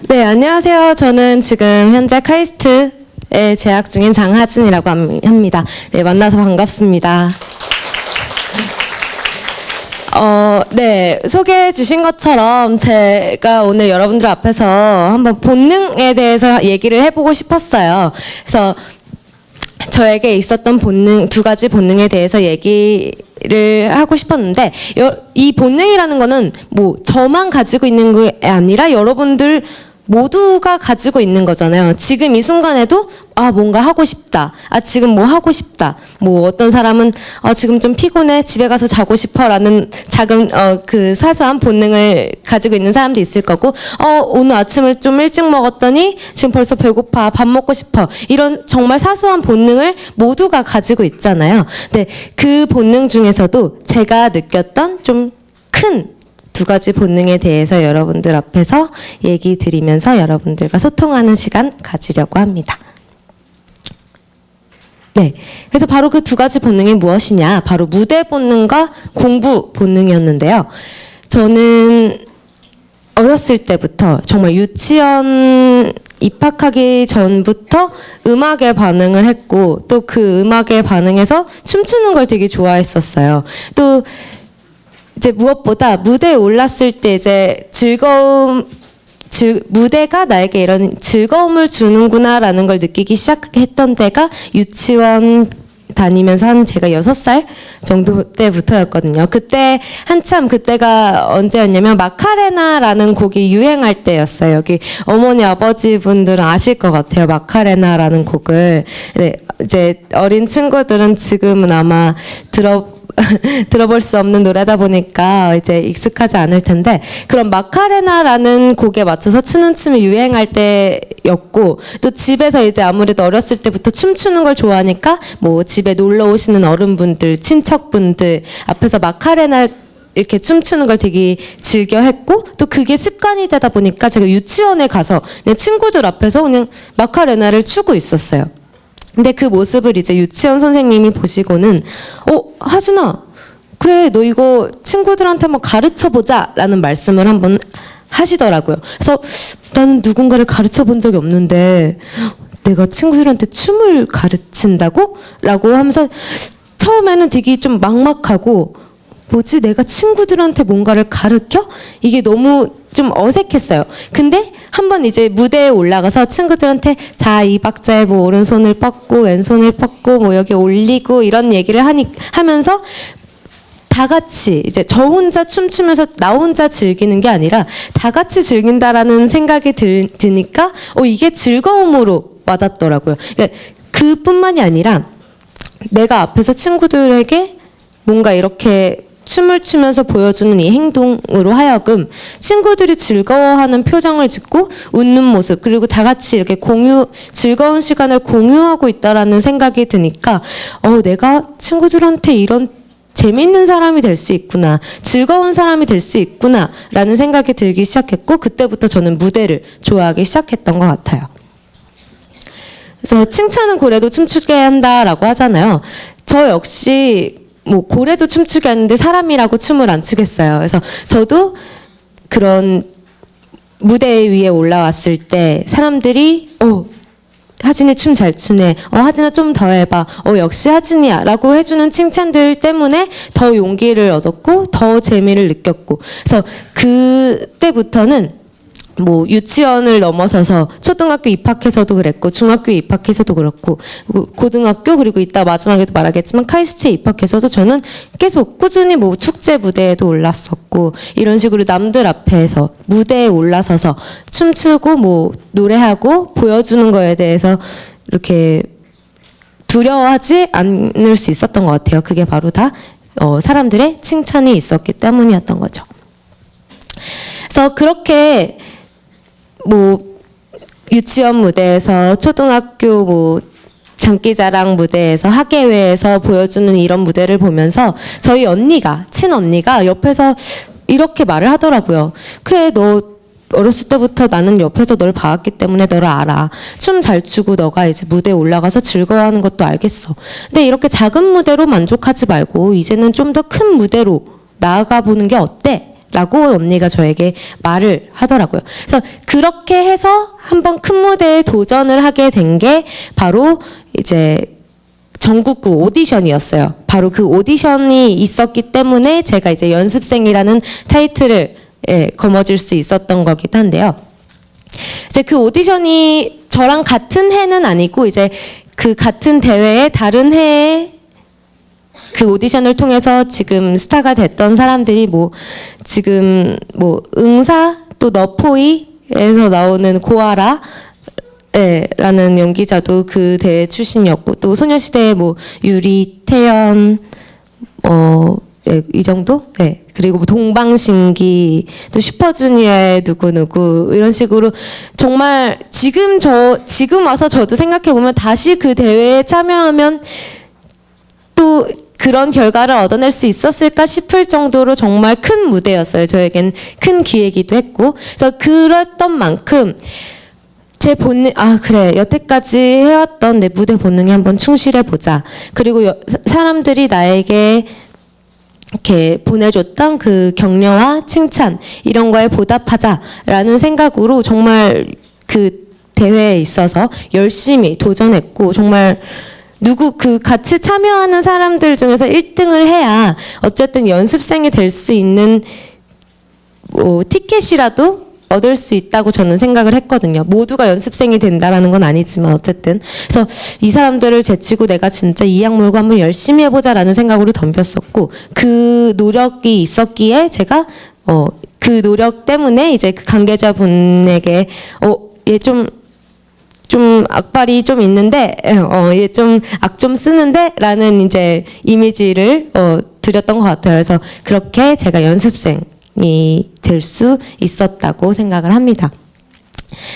네, 안녕하세요. 저는 지금 현재 카이스트에 재학 중인 장하진이라고 합니다. 네, 만나서 반갑습니다. 네, 소개해 주신 것처럼 제가 오늘 여러분들 앞에서 한번 본능에 대해서 얘기를 해보고 싶었어요. 그래서 저에게 있었던 본능, 두 가지 본능에 대해서 얘기를 하고 싶었는데, 이 본능이라는 거는 뭐 저만 가지고 있는 게 아니라 여러분들 모두가 가지고 있는 거잖아요. 지금 이 순간에도 뭔가 하고 싶다. 지금 뭐 하고 싶다. 뭐 어떤 사람은 지금 좀 피곤해. 집에 가서 자고 싶어라는 작은 그 사소한 본능을 가지고 있는 사람도 있을 거고, 오늘 아침을 좀 일찍 먹었더니 지금 벌써 배고파. 밥 먹고 싶어. 이런 정말 사소한 본능을 모두가 가지고 있잖아요. 근데 그 본능 중에서도 제가 느꼈던 좀 큰 두 가지 본능에 대해서 여러분들 앞에서 얘기 드리면서 여러분들과 소통하는 시간 가지려고 합니다. 네, 그래서 바로 그 두 가지 본능이 무엇이냐? 바로 무대 본능과 공부 본능이었는데요. 저는 어렸을 때부터 정말 유치원 입학하기 전부터 음악에 반응을 했고, 또 그 음악에 반응해서 춤추는 걸 되게 좋아했었어요. 또 이제 무엇보다 무대에 올랐을 때 이제 무대가 나에게 이런 즐거움을 주는구나라는 걸 느끼기 시작했던 때가 유치원 다니면서 한 제가 6살 정도 때부터였거든요. 그때 한참 그때가 언제였냐면 마카레나라는 곡이 유행할 때였어요. 여기 어머니 아버지 분들은 아실 것 같아요. 마카레나라는 곡을. 네, 이제 어린 친구들은 지금은 아마 들어볼 수 없는 노래다 보니까 이제 익숙하지 않을 텐데, 그런 마카레나라는 곡에 맞춰서 추는 춤이 유행할 때였고, 또 집에서 이제 아무래도 어렸을 때부터 춤추는 걸 좋아하니까 뭐 집에 놀러 오시는 어른분들, 친척분들 앞에서 마카레나 이렇게 춤추는 걸 되게 즐겨 했고, 또 그게 습관이 되다 보니까 제가 유치원에 가서 그냥 친구들 앞에서 그냥 마카레나를 추고 있었어요. 근데 그 모습을 이제 유치원 선생님이 보시고는 하진아, 그래 너 이거 친구들한테 한번 가르쳐보자 라는 말씀을 한번 하시더라고요. 그래서 나는 누군가를 가르쳐본 적이 없는데 내가 친구들한테 춤을 가르친다고? 라고 하면서 처음에는 되게 좀 막막하고, 뭐지, 내가 친구들한테 뭔가를 가르쳐? 이게 너무 좀 어색했어요. 근데 한번 이제 무대에 올라가서 친구들한테 자, 이 박자에 뭐 오른손을 뻗고 왼손을 뻗고 뭐 여기 올리고 이런 얘기를 하면서 다 같이 이제 저 혼자 춤추면서 나 혼자 즐기는 게 아니라 다 같이 즐긴다라는 생각이 드니까 이게 즐거움으로 와닿더라고요. 그러니까 그뿐만이 아니라 내가 앞에서 친구들에게 뭔가 이렇게 춤을 추면서 보여주는 이 행동으로 하여금 친구들이 즐거워하는 표정을 짓고 웃는 모습, 그리고 다 같이 이렇게 즐거운 시간을 공유하고 있다라는 생각이 드니까 내가 친구들한테 이런 재미있는 사람이 될 수 있구나, 즐거운 사람이 될 수 있구나 라는 생각이 들기 시작했고, 그때부터 저는 무대를 좋아하기 시작했던 것 같아요. 그래서 칭찬은 고래도 춤추게 한다라고 하잖아요. 저 역시 뭐 고래도 춤추게 하는데 사람이라고 춤을 안 추겠어요. 그래서 저도 그런 무대 위에 올라왔을 때 사람들이 하진이 춤 잘 추네, 하진아 좀 더 해봐, 역시 하진이야 라고 해주는 칭찬들 때문에 더 용기를 얻었고 더 재미를 느꼈고, 그래서 그때부터는 뭐 유치원을 넘어서서 초등학교 입학해서도 그랬고, 중학교 입학해서도 그렇고, 고등학교, 그리고 이따 마지막에도 말하겠지만 카이스트에 입학해서도 저는 계속 꾸준히 뭐 축제 무대에도 올랐었고, 이런 식으로 남들 앞에서 무대에 올라서서 춤추고 뭐 노래하고 보여주는 거에 대해서 이렇게 두려워하지 않을 수 있었던 것 같아요. 그게 바로 다 사람들의 칭찬이 있었기 때문이었던 거죠. 그래서 그렇게 뭐 유치원 무대에서, 초등학교 뭐 장기자랑 무대에서, 학예회에서 보여주는 이런 무대를 보면서 저희 친언니가 옆에서 이렇게 말을 하더라고요. 그래, 너 어렸을 때부터 나는 옆에서 널 봐왔기 때문에 너를 알아. 춤 잘 추고 너가 이제 무대에 올라가서 즐거워하는 것도 알겠어. 근데 이렇게 작은 무대로 만족하지 말고 이제는 좀 더 큰 무대로 나아가 보는 게 어때? 라고 언니가 저에게 말을 하더라고요. 그래서 그렇게 해서 한번 큰 무대에 도전을 하게 된 게 바로 이제 전국구 오디션이었어요. 바로 그 오디션이 있었기 때문에 제가 이제 연습생이라는 타이틀을 거머쥘 수 있었던 거기도 한데요. 이제 그 오디션이 저랑 같은 해는 아니고 이제 그 같은 대회에 다른 해에 그 오디션을 통해서 지금 스타가 됐던 사람들이 뭐 지금 뭐 응사 또 너포이에서 나오는 고아라 라는 연기자도 그 대회 출신이었고 또 소녀시대의 뭐 유리, 태연 이 정도? 네. 그리고 뭐 동방신기, 또 슈퍼주니어의 누구누구, 이런 식으로 정말 지금 와서 저도 생각해보면 다시 그 대회에 참여하면 또 그런 결과를 얻어낼 수 있었을까 싶을 정도로 정말 큰 무대였어요. 저에겐 큰 기회이기도 했고. 그래서 그랬던 만큼 제 본능, 그래, 여태까지 해왔던 내 무대 본능에 한번 충실해보자. 그리고 사람들이 나에게 이렇게 보내줬던 그 격려와 칭찬 이런 거에 보답하자라는 생각으로 정말 그 대회에 있어서 열심히 도전했고 정말 그 같이 참여하는 사람들 중에서 1등을 해야 어쨌든 연습생이 될 수 있는 뭐 티켓이라도 얻을 수 있다고 저는 생각을 했거든요. 모두가 연습생이 된다라는 건 아니지만 어쨌든 그래서 이 사람들을 제치고 내가 진짜 이 약물고 한번 열심히 해보자라는 생각으로 덤볐었고 그 노력이 있었기에 제가 그 노력 때문에 이제 그 관계자분에게 얘 좀 악발이 좀 있는데 얘 좀 악 좀 쓰는데라는 이제 이미지를 드렸던 것 같아요. 그래서 그렇게 제가 연습생이 될 수 있었다고 생각을 합니다.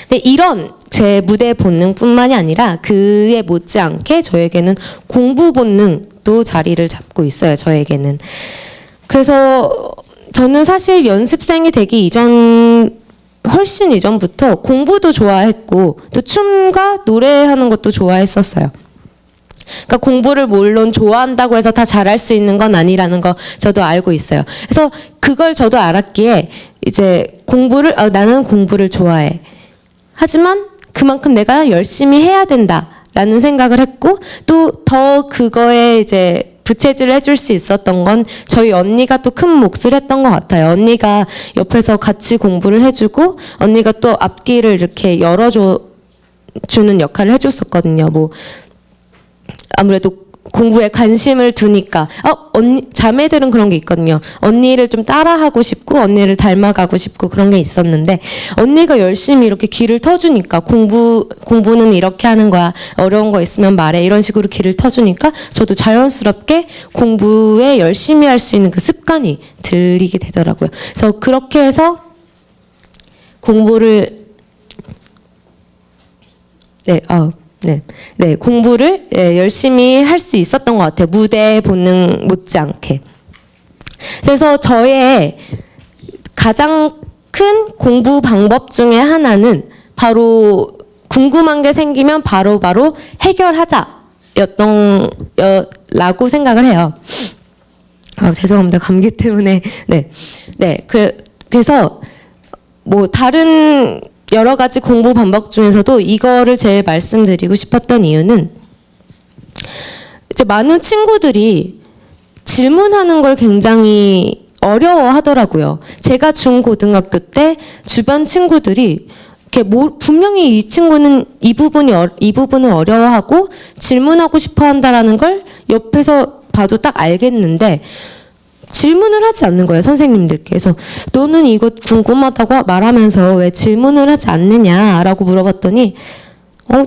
근데 이런 제 무대 본능뿐만이 아니라 그에 못지않게 저에게는 공부 본능도 자리를 잡고 있어요. 저에게는. 그래서 저는 사실 연습생이 되기 훨씬 이전부터 공부도 좋아했고 또 춤과 노래하는 것도 좋아했었어요. 그러니까 공부를 물론 좋아한다고 해서 다 잘할 수 있는 건 아니라는 거 저도 알고 있어요. 그래서 그걸 저도 알았기에 이제 나는 공부를 좋아해. 하지만 그만큼 내가 열심히 해야 된다라는 생각을 했고 또 더 그거에 이제 부채질을 해줄 수 있었던 건 저희 언니가 또 큰 몫을 했던 것 같아요. 언니가 옆에서 같이 공부를 해주고 언니가 또 앞길을 이렇게 주는 역할을 해줬었거든요. 뭐 아무래도 공부에 관심을 두니까 자매들은 그런 게 있거든요. 언니를 좀 따라하고 싶고 언니를 닮아가고 싶고 그런 게 있었는데 언니가 열심히 이렇게 길을 터주니까 공부는 이렇게 하는 거야. 어려운 거 있으면 말해. 이런 식으로 길을 터주니까 저도 자연스럽게 공부에 열심히 할 수 있는 그 습관이 들리게 되더라고요. 그래서 그렇게 해서 공부를 공부를 열심히 할 수 있었던 것 같아요. 무대 본능 못지않게. 그래서 저의 가장 큰 공부 방법 중에 하나는 바로 궁금한 게 생기면 바로 해결하자라고 생각을 해요. 죄송합니다. 감기 때문에. 그래서 뭐 다른 여러 가지 공부 방법 중에서도 이거를 제일 말씀드리고 싶었던 이유는 이제 많은 친구들이 질문하는 걸 굉장히 어려워하더라고요. 제가 중고등학교 때 주변 친구들이 이렇게 분명히 이 친구는 이 부분을 어려워하고 질문하고 싶어한다라는 걸 옆에서 봐도 딱 알겠는데 질문을 하지 않는 거예요, 선생님들께. 그래서 너는 이거 궁금하다고 말하면서 왜 질문을 하지 않느냐라고 물어봤더니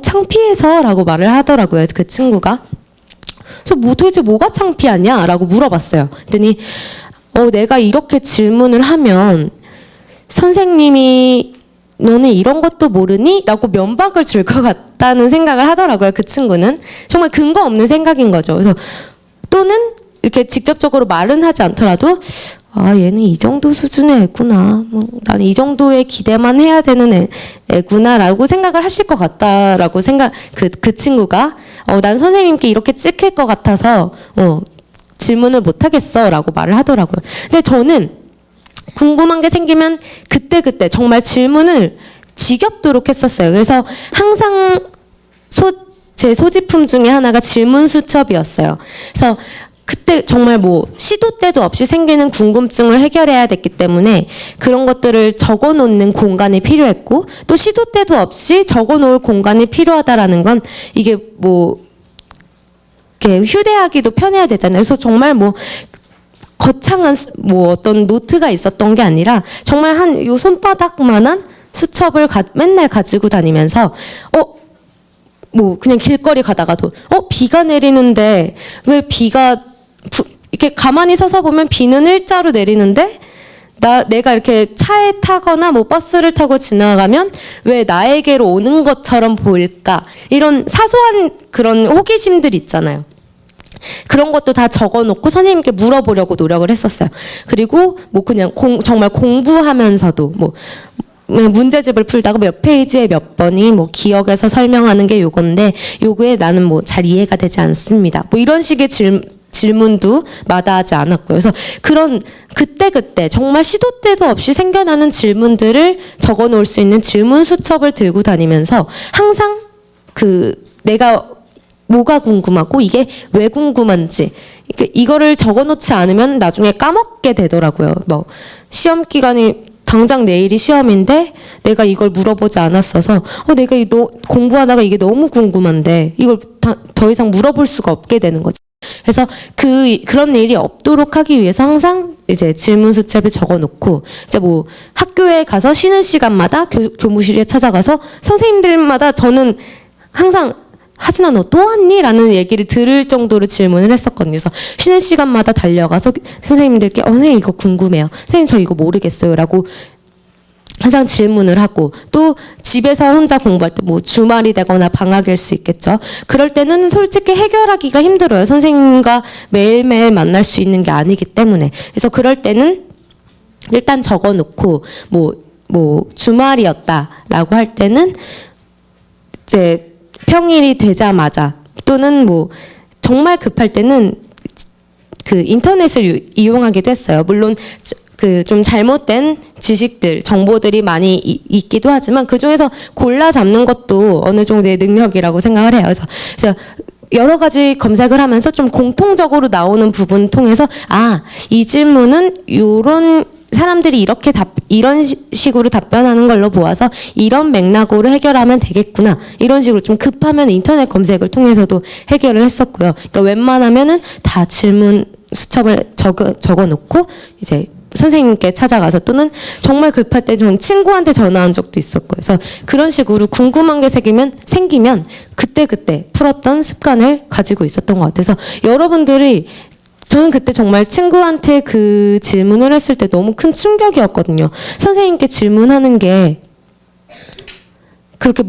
창피해서 라고 말을 하더라고요, 그 친구가. 그래서 도대체 뭐가 창피하냐라고 물어봤어요. 그랬더니 내가 이렇게 질문을 하면 선생님이 너는 이런 것도 모르니? 라고 면박을 줄 것 같다는 생각을 하더라고요, 그 친구는. 정말 근거 없는 생각인 거죠. 그래서 또는 이렇게 직접적으로 말은 하지 않더라도 얘는 이 정도 수준의 애구나. 나는 이 정도의 기대만 해야 되는 애구나라고 생각을 하실 것 같다라고 그 친구가 난 선생님께 이렇게 찍힐 것 같아서 질문을 못 하겠어라고 말을 하더라고요. 근데 저는 궁금한 게 생기면 그때그때 정말 질문을 지겹도록 했었어요. 그래서 항상 제 소지품 중에 하나가 질문 수첩이었어요. 그래서 그때 정말 뭐 시도 때도 없이 생기는 궁금증을 해결해야 됐기 때문에 그런 것들을 적어 놓는 공간이 필요했고, 또 시도 때도 없이 적어 놓을 공간이 필요하다라는 건 이게 뭐 이렇게 휴대하기도 편해야 되잖아요. 그래서 정말 뭐 거창한 뭐 어떤 노트가 있었던 게 아니라 정말 한 요 손바닥만한 수첩을 맨날 가지고 다니면서 뭐 그냥 길거리 가다가도 비가 내리는데 왜 비가 이렇게 가만히 서서 보면 비는 일자로 내리는데 내가 이렇게 차에 타거나 뭐 버스를 타고 지나가면 왜 나에게로 오는 것처럼 보일까? 이런 사소한 그런 호기심들 있잖아요. 그런 것도 다 적어놓고 선생님께 물어보려고 노력을 했었어요. 그리고 뭐 그냥 정말 공부하면서도 뭐 문제집을 풀다가 몇 페이지에 몇 번이 뭐 기억해서 설명하는 게 요건데 요거에 나는 뭐 잘 이해가 되지 않습니다. 뭐 이런 식의 질문도 마다하지 않았고요. 그래서 그런 그때 정말 시도 때도 없이 생겨나는 질문들을 적어 놓을 수 있는 질문 수첩을 들고 다니면서 항상 내가 뭐가 궁금하고 이게 왜 궁금한지 이거를 적어 놓지 않으면 나중에 까먹게 되더라고요. 뭐 시험 기간이 당장 내일이 시험인데 내가 이걸 물어보지 않았어서 내가 공부하다가 이게 너무 궁금한데 이걸 더 이상 물어볼 수가 없게 되는 거죠. 그래서 그런 일이 없도록 하기 위해서 항상 이제 질문 수첩에 적어놓고 이제 뭐 학교에 가서 쉬는 시간마다 교무실에 찾아가서 선생님들마다 저는 항상 하진아 너 또 왔니? 라는 얘기를 들을 정도로 질문을 했었거든요. 그래서 쉬는 시간마다 달려가서 선생님들께 선생님 이거 궁금해요. 선생님 저 이거 모르겠어요. 라고 항상 질문을 하고, 또 집에서 혼자 공부할 때 뭐 주말이 되거나 방학일 수 있겠죠. 그럴 때는 솔직히 해결하기가 힘들어요. 선생님과 매일매일 만날 수 있는 게 아니기 때문에. 그래서 그럴 때는 일단 적어놓고 뭐 주말이었다라고 할 때는 이제 평일이 되자마자, 또는 뭐 정말 급할 때는 그 인터넷을 이용하기도 했어요. 물론 그 좀 잘못된 지식들, 정보들이 많이 있기도 하지만 그 중에서 골라 잡는 것도 어느 정도의 능력이라고 생각을 해요. 그래서 여러 가지 검색을 하면서 좀 공통적으로 나오는 부분 통해서 이 질문은 요런 사람들이 이런 식으로 답변하는 걸로 보아서 이런 맥락으로 해결하면 되겠구나. 이런 식으로 좀 급하면 인터넷 검색을 통해서도 해결을 했었고요. 그러니까 웬만하면은 다 질문 수첩을 적어놓고 이제 선생님께 찾아가서, 또는 정말 급할 때 전 친구한테 전화한 적도 있었고요. 그래서 그런 식으로 궁금한 게 생기면 그때 풀었던 습관을 가지고 있었던 것 같아서, 여러분들이 저는 그때 정말 친구한테 그 질문을 했을 때 너무 큰 충격이었거든요. 선생님께 질문하는 게 그렇게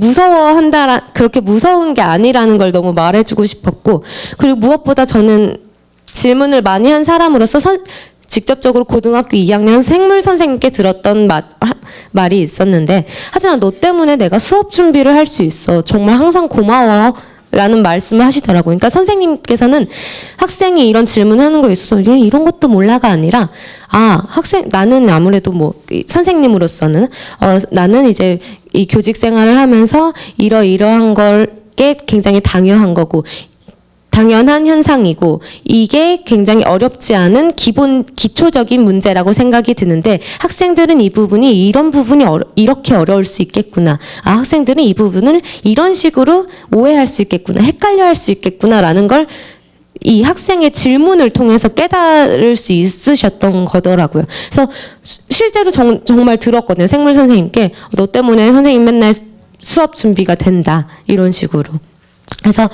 그렇게 무서운 게 아니라는 걸 너무 말해주고 싶었고, 그리고 무엇보다 저는 질문을 많이 한 사람으로서 직접적으로 고등학교 2학년 생물 선생님께 들었던 말이 있었는데, 하지만 너 때문에 내가 수업 준비를 할 수 있어. 정말 항상 고마워. 라는 말씀을 하시더라고요. 그러니까 선생님께서는 학생이 이런 질문하는 거에 있어서 이런 것도 몰라가 아니라, 나는 아무래도 뭐 선생님으로서는 나는 이제 이 교직 생활을 하면서 이러이러한 게 굉장히 당연한 현상이고, 이게 굉장히 어렵지 않은 기초적인 문제라고 생각이 드는데, 학생들은 이런 부분이 이렇게 어려울 수 있겠구나. 학생들은 이 부분을 이런 식으로 오해할 수 있겠구나. 헷갈려 할 수 있겠구나라는 걸 이 학생의 질문을 통해서 깨달을 수 있으셨던 거더라고요. 그래서 실제로 정말 들었거든요. 생물 선생님께 너 때문에 선생님 맨날 수업 준비가 된다. 이런 식으로. 그래서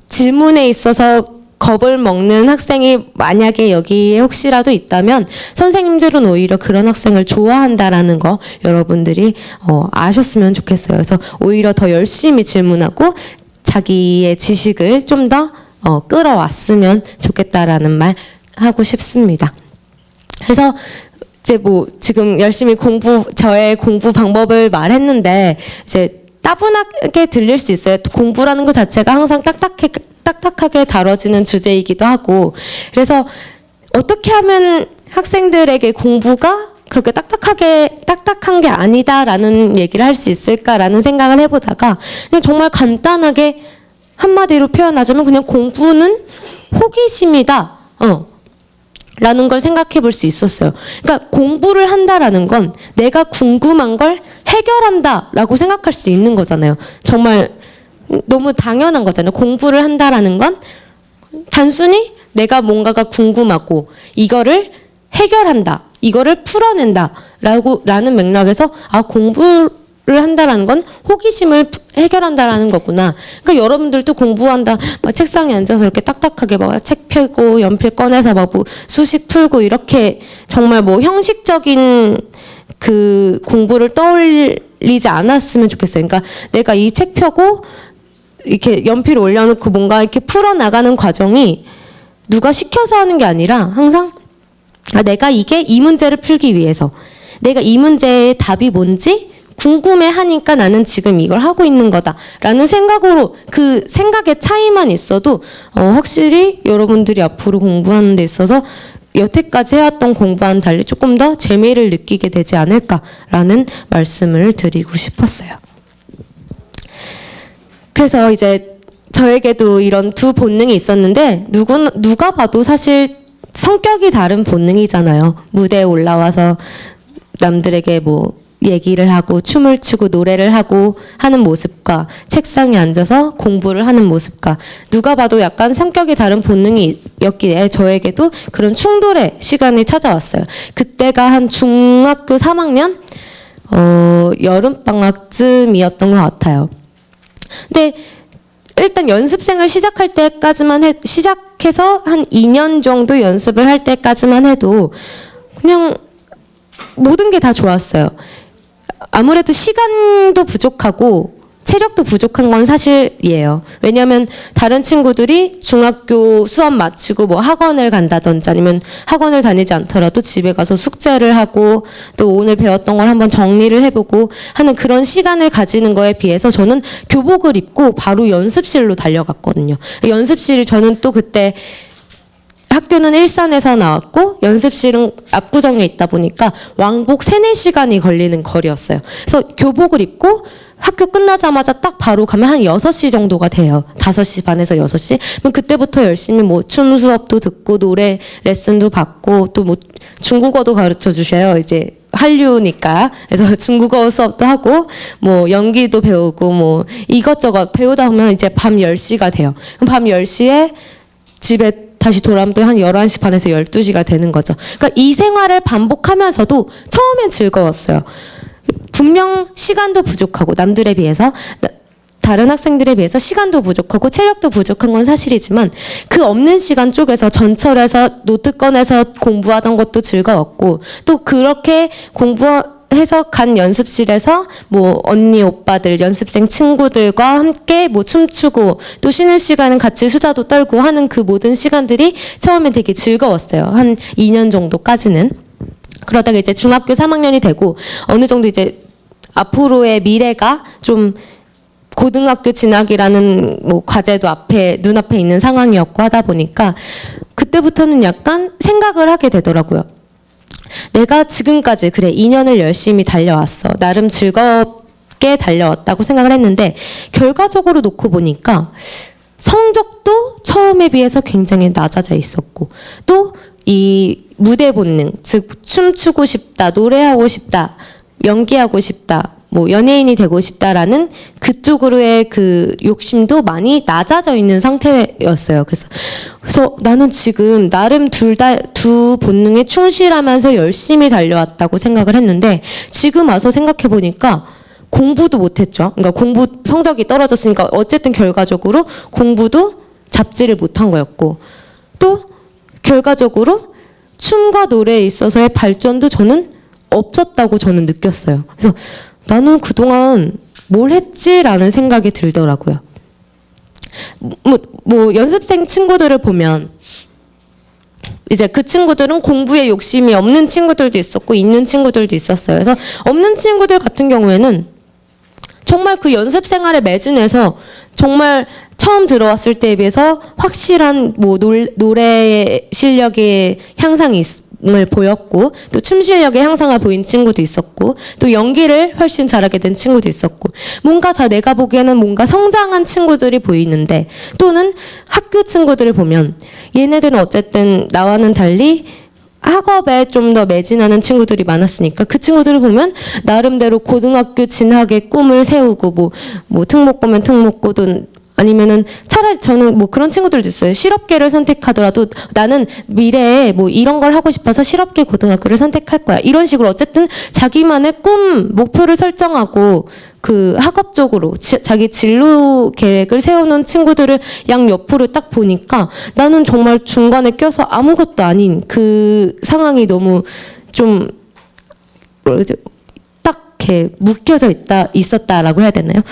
질문에 있어서 겁을 먹는 학생이 만약에 여기에 혹시라도 있다면, 선생님들은 오히려 그런 학생을 좋아한다라는 거 여러분들이 아셨으면 좋겠어요. 그래서 오히려 더 열심히 질문하고 자기의 지식을 좀 더 끌어왔으면 좋겠다라는 말 하고 싶습니다. 그래서 이제 뭐 지금 열심히 저의 공부 방법을 말했는데, 이제 따분하게 들릴 수 있어요. 공부라는 것 자체가 항상 딱딱하게 다뤄지는 주제이기도 하고, 그래서 어떻게 하면 학생들에게 공부가 그렇게 딱딱한 게 아니다라는 얘기를 할 수 있을까라는 생각을 해보다가 그냥 정말 간단하게 한마디로 표현하자면 그냥 공부는 호기심이다. 라는 걸 생각해 볼 수 있었어요. 그러니까 공부를 한다라는 건 내가 궁금한 걸 해결한다라고 생각할 수 있는 거잖아요. 정말 너무 당연한 거잖아요. 공부를 한다라는 건 단순히 내가 뭔가가 궁금하고 이거를 해결한다. 이거를 풀어낸다라는 맥락에서 공부를 한다라는 건 호기심을 해결한다라는 거구나. 그러니까 여러분들도 공부한다, 막 책상에 앉아서 이렇게 딱딱하게 막 책 펴고 연필 꺼내서 막 뭐 수식 풀고 이렇게 정말 뭐 형식적인 그 공부를 떠올리지 않았으면 좋겠어요. 그러니까 내가 이 책 펴고 이렇게 연필 올려놓고 뭔가 이렇게 풀어 나가는 과정이 누가 시켜서 하는 게 아니라 항상 내가 이 문제를 풀기 위해서 내가 이 문제의 답이 뭔지 궁금해하니까 나는 지금 이걸 하고 있는 거다라는 생각으로 그 생각의 차이만 있어도 확실히 여러분들이 앞으로 공부하는 데 있어서 여태까지 해왔던 공부와는 달리 조금 더 재미를 느끼게 되지 않을까라는 말씀을 드리고 싶었어요. 그래서 이제 저에게도 이런 두 본능이 있었는데 누가 봐도 사실 성격이 다른 본능이잖아요. 무대에 올라와서 남들에게 뭐 얘기를 하고 춤을 추고 노래를 하고 하는 모습과 책상에 앉아서 공부를 하는 모습과 누가 봐도 약간 성격이 다른 본능이었기에 저에게도 그런 충돌의 시간이 찾아왔어요. 그때가 한 중학교 3학년 여름방학쯤이었던 것 같아요. 근데 일단 연습생을 시작할 때까지만 시작해서 한 2년 정도 연습을 할 때까지만 해도 그냥 모든 게 다 좋았어요. 아무래도 시간도 부족하고 체력도 부족한 건 사실이에요. 왜냐하면 다른 친구들이 중학교 수업 마치고 뭐 학원을 간다든지 아니면 학원을 다니지 않더라도 집에 가서 숙제를 하고 또 오늘 배웠던 걸 한번 정리를 해보고 하는 그런 시간을 가지는 거에 비해서 저는 교복을 입고 바로 연습실로 달려갔거든요. 연습실이 저는 또 그때 학교는 일산에서 나왔고 연습실은 압구정에 있다 보니까 왕복 3-4시간이 걸리는 거리였어요. 그래서 교복을 입고 학교 끝나자마자 딱 바로 가면 한 6시 정도가 돼요. 5시 반에서 6시. 그럼 그때부터 열심히 뭐 춤 수업도 듣고 노래 레슨도 받고 또 뭐 중국어도 가르쳐 주셔요. 이제 한류니까. 그래서 중국어 수업도 하고 뭐 연기도 배우고 뭐 이것저것 배우다 보면 이제 밤 10시가 돼요. 그럼 밤 10시에 집에 다시 돌아오면 또 한 11시 반에서 12시가 되는 거죠. 그러니까 이 생활을 반복하면서도 처음엔 즐거웠어요. 분명 시간도 부족하고 남들에 비해서 다른 학생들에 비해서 시간도 부족하고 체력도 부족한 건 사실이지만 그 없는 시간 쪽에서 전철에서 노트 꺼내서 공부하던 것도 즐거웠고 또 그렇게 공부해서 간 연습실에서 뭐 언니 오빠들 연습생 친구들과 함께 뭐 춤추고 또 쉬는 시간은 같이 수다도 떨고 하는 그 모든 시간들이 처음엔 되게 즐거웠어요. 한 2년 정도까지는. 그러다가 이제 중학교 3학년이 되고 어느 정도 이제 앞으로의 미래가 좀 고등학교 진학이라는 뭐 과제도 눈앞에 있는 상황이었고 하다 보니까 그때부터는 약간 생각을 하게 되더라고요. 내가 지금까지 그래 2년을 열심히 달려왔어. 나름 즐겁게 달려왔다고 생각을 했는데 결과적으로 놓고 보니까 성적도 처음에 비해서 굉장히 낮아져 있었고 또 이 무대 본능, 즉 춤추고 싶다, 노래하고 싶다, 연기하고 싶다, 뭐 연예인이 되고 싶다라는 그쪽으로의 그 욕심도 많이 낮아져 있는 상태였어요. 그래서 나는 지금 나름 두 본능에 충실하면서 열심히 달려왔다고 생각을 했는데 지금 와서 생각해 보니까 공부도 못했죠. 그러니까 공부 성적이 떨어졌으니까 어쨌든 결과적으로 공부도 잡지를 못한 거였고 또 결과적으로 춤과 노래에 있어서의 발전도 저는 없었다고 저는 느꼈어요. 그래서 나는 그동안 뭘 했지라는 생각이 들더라고요. 뭐 연습생 친구들을 보면 이제 그 친구들은 공부에 욕심이 없는 친구들도 있었고 있는 친구들도 있었어요. 그래서 없는 친구들 같은 경우에는 정말 그 연습 생활에 매진해서 정말 처음 들어왔을 때에 비해서 확실한 뭐 노래 실력의 향상이 보였고 또 춤 실력의 향상을 보인 친구도 있었고 또 연기를 훨씬 잘하게 된 친구도 있었고 뭔가 다 내가 보기에는 뭔가 성장한 친구들이 보이는데 또는 학교 친구들을 보면 얘네들은 어쨌든 나와는 달리 학업에 좀 더 매진하는 친구들이 많았으니까 그 친구들을 보면 나름대로 고등학교 진학의 꿈을 세우고 뭐 특목고면 특목고든 아니면은 차라리 저는 뭐 그런 친구들도 있어요. 실업계를 선택하더라도 나는 미래에 뭐 이런 걸 하고 싶어서 실업계 고등학교를 선택할 거야. 이런 식으로 어쨌든 자기만의 꿈, 목표를 설정하고 그 학업적으로 자기 진로 계획을 세우는 친구들을 양 옆으로 딱 보니까 나는 정말 중간에 껴서 아무것도 아닌 그 상황이 너무 좀 이렇게 묶여져 있었다라고 해야 되나요?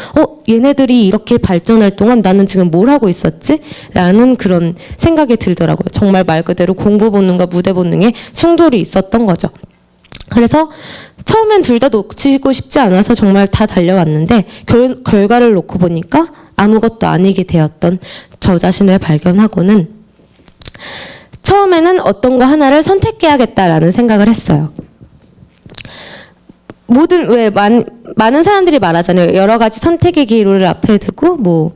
얘네들이 이렇게 발전할 동안 나는 지금 뭘 하고 있었지? 라는 그런 생각이 들더라고요. 정말 말 그대로 공부 본능과 무대 본능에 충돌이 있었던 거죠. 그래서 처음엔 둘 다 놓치고 싶지 않아서 정말 다 달려왔는데 결과를 놓고 보니까 아무것도 아니게 되었던 저 자신을 발견하고는 처음에는 어떤 거 하나를 선택해야겠다라는 생각을 했어요. 많은 사람들이 말하잖아요. 여러 가지 선택의 기로를 앞에 두고 뭐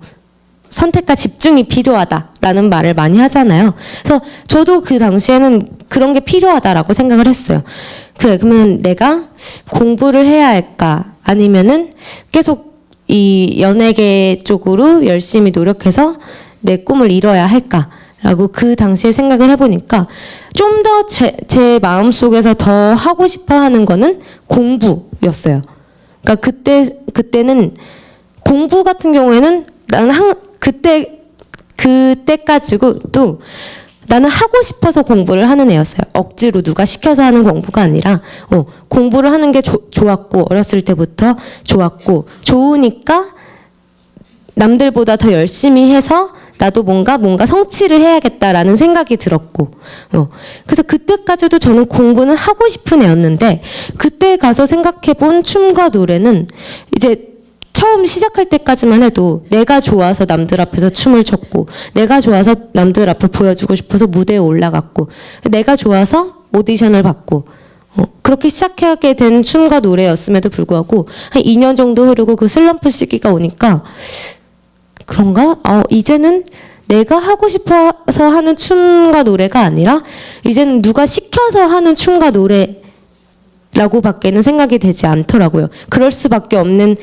선택과 집중이 필요하다라는 말을 많이 하잖아요. 그래서 저도 그 당시에는 그런 게 필요하다라고 생각을 했어요. 그래, 그러면 내가 공부를 해야 할까? 아니면은 계속 이 연예계 쪽으로 열심히 노력해서 내 꿈을 이뤄야 할까? 라고 그 당시에 생각을 해보니까 좀 더 제 마음속에서 더 하고 싶어 하는 거는 공부였어요. 그러니까 그때는 공부 같은 경우에는 나는 그때까지도 나는 하고 싶어서 공부를 하는 애였어요. 억지로 누가 시켜서 하는 공부가 아니라 공부를 하는 게 좋았고 어렸을 때부터 좋았고 좋으니까 남들보다 더 열심히 해서 나도 뭔가 성취를 해야겠다라는 생각이 들었고 그래서 그때까지도 저는 공부는 하고 싶은 애였는데 그때 가서 생각해본 춤과 노래는 이제 처음 시작할 때까지만 해도 내가 좋아서 남들 앞에서 춤을 췄고 내가 좋아서 남들 앞에 보여주고 싶어서 무대에 올라갔고 내가 좋아서 오디션을 받고 그렇게 시작하게 된 춤과 노래였음에도 불구하고 한 2년 정도 흐르고 그 슬럼프 시기가 오니까 그런가? 이제는 내가 하고 싶어서 하는 춤과 노래가 아니라 이제는 누가 시켜서 하는 춤과 노래라고 밖에는 생각이 되지 않더라고요. 그럴 수밖에 없는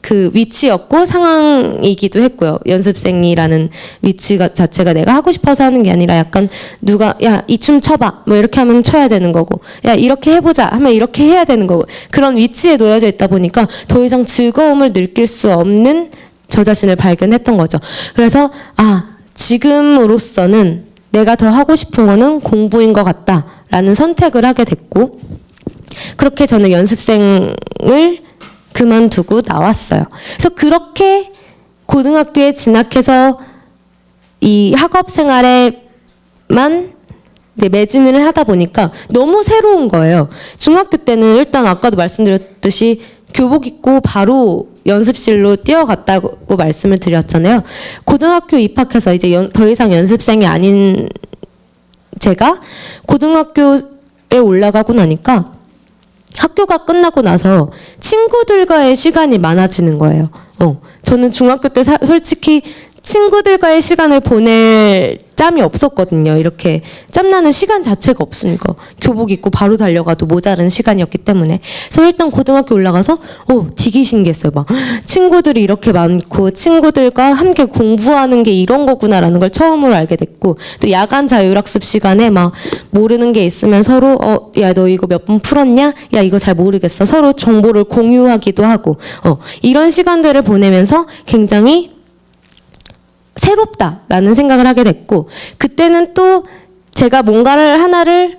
그 위치였고 상황이기도 했고요. 연습생이라는 위치가 자체가 내가 하고 싶어서 하는 게 아니라 약간 누가 야, 이 춤 춰봐 뭐 이렇게 하면 춰야 되는 거고 야 이렇게 해보자 하면 이렇게 해야 되는 거고 그런 위치에 놓여져 있다 보니까 더 이상 즐거움을 느낄 수 없는 저 자신을 발견했던 거죠. 그래서 지금으로서는 내가 더 하고 싶은 거는 공부인 것 같다라는 선택을 하게 됐고 그렇게 저는 연습생을 그만두고 나왔어요. 그래서 그렇게 고등학교에 진학해서 이 학업 생활에만 매진을 하다 보니까 너무 새로운 거예요. 중학교 때는 일단 아까도 말씀드렸듯이 교복 입고 바로 연습실로 뛰어갔다고 말씀을 드렸잖아요. 고등학교 입학해서 이제 더 이상 연습생이 아닌 제가 고등학교에 올라가고 나니까 학교가 끝나고 나서 친구들과의 시간이 많아지는 거예요. 저는 중학교 때 솔직히 친구들과의 시간을 보낼 짬이 없었거든요. 이렇게 짬나는 시간 자체가 없으니까 교복 입고 바로 달려가도 모자른 시간이었기 때문에 그래서 일단 고등학교 올라가서 되게 신기했어요. 막 친구들이 이렇게 많고 친구들과 함께 공부하는 게 이런 거구나라는 걸 처음으로 알게 됐고 또 야간 자율학습 시간에 막 모르는 게 있으면 서로 야 너 이거 몇 번 풀었냐? 야 이거 잘 모르겠어. 서로 정보를 공유하기도 하고 이런 시간들을 보내면서 굉장히 새롭다라는 생각을 하게 됐고 그때는 또 제가 뭔가를 하나를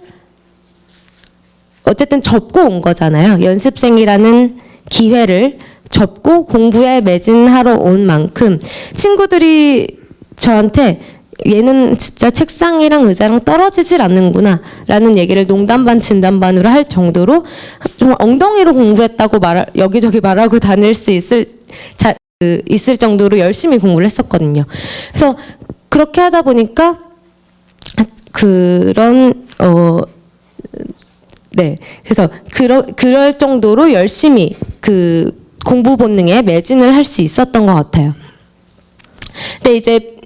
어쨌든 접고 온 거잖아요. 연습생이라는 기회를 접고 공부에 매진하러 온 만큼 친구들이 저한테 얘는 진짜 책상이랑 의자랑 떨어지질 않는구나 라는 얘기를 농담 반 진담 반으로 할 정도로 정말 엉덩이로 공부했다고 여기저기 말하고 다닐 수 있을 정도로 열심히 공부를 했었거든요. 그래서 그렇게 하다 보니까 그런 네. 그래서 그럴 정도로 열심히 그 공부 본능에 매진을 할 수 있었던 것 같아요. 근데 이제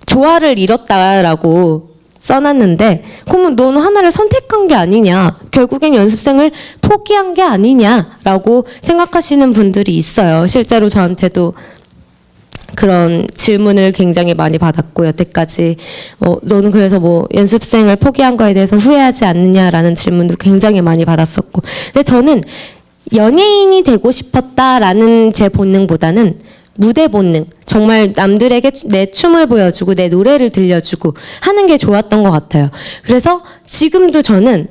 조화를 이뤘다라고 써놨는데, 그러면 너는 하나를 선택한 게 아니냐, 결국엔 연습생을 포기한 게 아니냐라고 생각하시는 분들이 있어요. 실제로 저한테도 그런 질문을 굉장히 많이 받았고, 여태까지 너는 그래서 뭐 연습생을 포기한 거에 대해서 후회하지 않느냐라는 질문도 굉장히 많이 받았었고, 근데 저는 연예인이 되고 싶었다라는 제 본능보다는 무대 본능, 정말 남들에게 내 춤을 보여주고 내 노래를 들려주고 하는 게 좋았던 것 같아요. 그래서 지금도 저는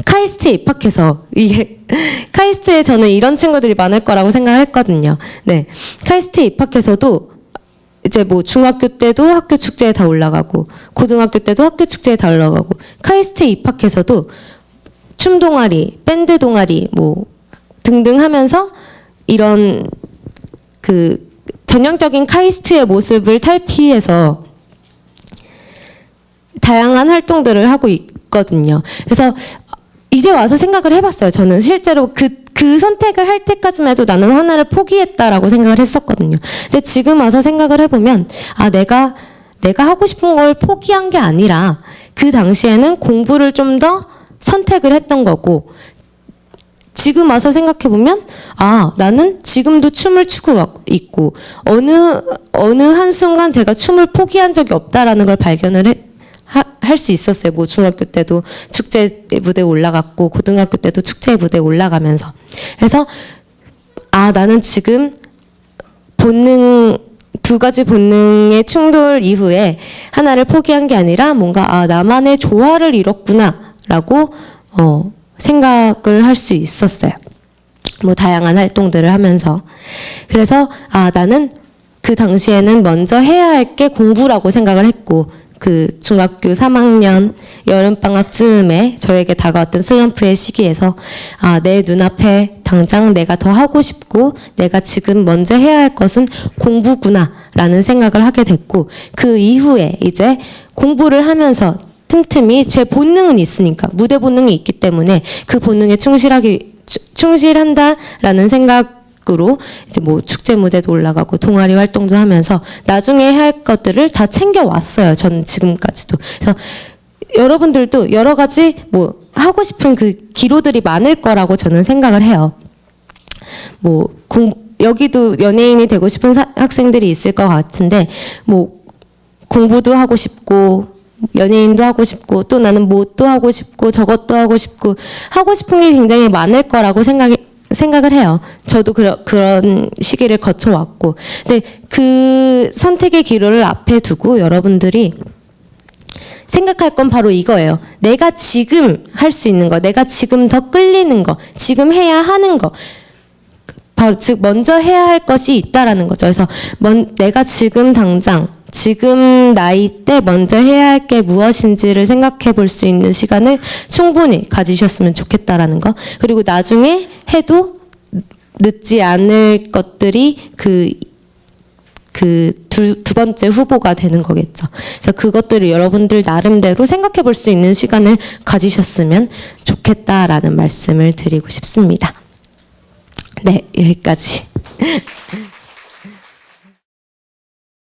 카이스트에 입학해서, 이게 카이스트에 저는 이런 친구들이 많을 거라고 생각을 했거든요. 네, 카이스트에 입학해서도 이제 뭐 중학교 때도 학교 축제에 다 올라가고, 고등학교 때도 학교 축제에 다 올라가고, 카이스트에 입학해서도 춤 동아리, 밴드 동아리 뭐 등등 하면서 이런 그 전형적인 카이스트의 모습을 탈피해서 다양한 활동들을 하고 있거든요. 그래서 이제 와서 생각을 해봤어요. 저는 실제로 그 선택을 할 때까지만 해도 나는 하나를 포기했다라고 생각을 했었거든요. 근데 지금 와서 생각을 해보면, 아, 내가 하고 싶은 걸 포기한 게 아니라 그 당시에는 공부를 좀 더 선택을 했던 거고, 지금 와서 생각해보면, 아, 나는 지금도 춤을 추고 있고, 어느 한순간 제가 춤을 포기한 적이 없다라는 걸 발견을 할 수 있었어요. 뭐 중학교 때도 축제 무대에 올라갔고, 고등학교 때도 축제 무대에 올라가면서. 그래서, 아, 나는 지금 두 가지 본능의 충돌 이후에 하나를 포기한 게 아니라 뭔가, 아, 나만의 조화를 이뤘구나라고, 생각을 할 수 있었어요. 뭐 다양한 활동들을 하면서. 그래서 아, 나는 그 당시에는 먼저 해야 할 게 공부라고 생각을 했고, 그 중학교 3학년 여름방학쯤에 저에게 다가왔던 슬럼프의 시기에서, 아, 내 눈앞에 당장 내가 더 하고 싶고 내가 지금 먼저 해야 할 것은 공부구나라는 생각을 하게 됐고, 그 이후에 이제 공부를 하면서 틈틈이 제 본능은 있으니까, 무대 본능이 있기 때문에 그 본능에 충실한다라는 생각으로 이제 뭐 축제 무대도 올라가고 동아리 활동도 하면서 나중에 할 것들을 다 챙겨왔어요. 저는 지금까지도. 그래서 여러분들도 여러 가지 뭐 하고 싶은 그 기로들이 많을 거라고 저는 생각을 해요. 뭐 여기도 연예인이 되고 싶은 학생들이 있을 것 같은데, 뭐 공부도 하고 싶고 연예인도 하고 싶고, 또 나는 뭣도 하고 싶고 저것도 하고 싶고, 하고 싶은 게 굉장히 많을 거라고 생각을 해요. 저도 그런 시기를 거쳐왔고. 근데 그 선택의 기로를 앞에 두고 여러분들이 생각할 건 바로 이거예요. 내가 지금 할 수 있는 거, 내가 지금 더 끌리는 거, 지금 해야 하는 거, 바로 즉 먼저 해야 할 것이 있다라는 거죠. 그래서 내가 지금 당장, 지금 나이 때 먼저 해야 할 게 무엇인지를 생각해 볼 수 있는 시간을 충분히 가지셨으면 좋겠다라는 거. 그리고 나중에 해도 늦지 않을 것들이 두 번째 후보가 되는 거겠죠. 그래서 그것들을 여러분들 나름대로 생각해 볼 수 있는 시간을 가지셨으면 좋겠다라는 말씀을 드리고 싶습니다. 네, 여기까지.